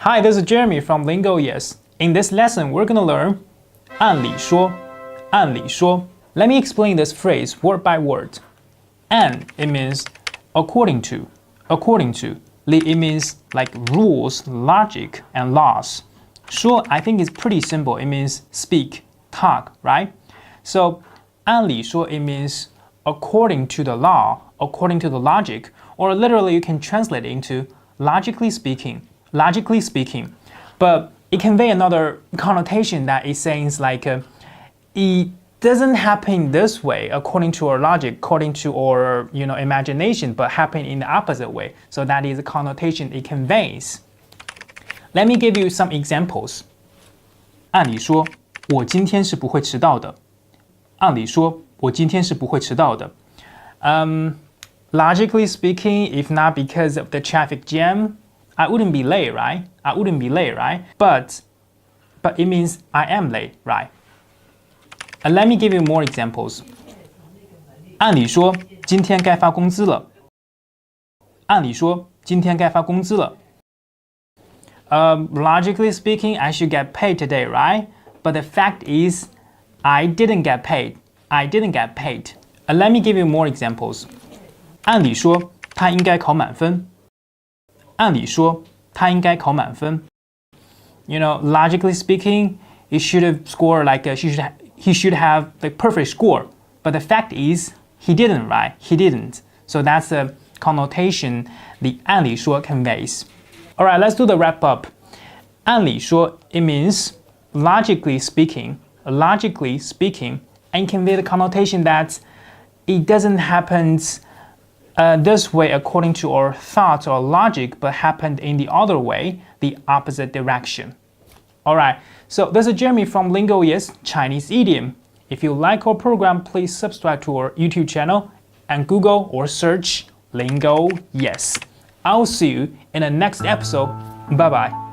Hi, this is Jeremy from LingoYes. In this lesson, we're gonna learn 按理说,按理说. Let me explain this phrase word by word. 按 it means according to, according to. 理 it means like rules, logic, and laws. 说 I think is pretty simple. It means speak, talk, right? So 按理说 it means according to the law, according to the logic, or literally you can translate it into logically speaking. Logically speaking, but it convey another connotation that it says like it doesn't happen this way according to our logic, according to our imagination, but happen in the opposite way. So that is the connotation it conveys. Let me give you some examples. 按理说，我今天是不会迟到的。按理说，我今天是不会迟到的。Logically speaking, if not because of the traffic jam, I wouldn't be late, right? I wouldn't be late, right? But it means I am late, right? And let me give you more examples. 按理说，今天该发工资了。按理说，今天该发工资了。Logically speaking, I should get paid today, right? But the fact is, I didn't get paid. I didn't get paid. And let me give you more examples. 按理说，他应该考满分。按理说，他应该考满分。Logically speaking, he should have scored like he should have the perfect score. But the fact is, he didn't, right? He didn't. So that's the connotation the 按理说 conveys. All right, let's do the wrap up. 按理说 it means logically speaking, and convey the connotation that it doesn't happen this way according to our thoughts or logic, but happened in the other way, the opposite direction. Alright, so this is Jeremy from LingoYes Chinese Idiom. If you like our program, please subscribe to our YouTube channel and Google or search LingoYes. I'll see you in the next episode. Bye bye.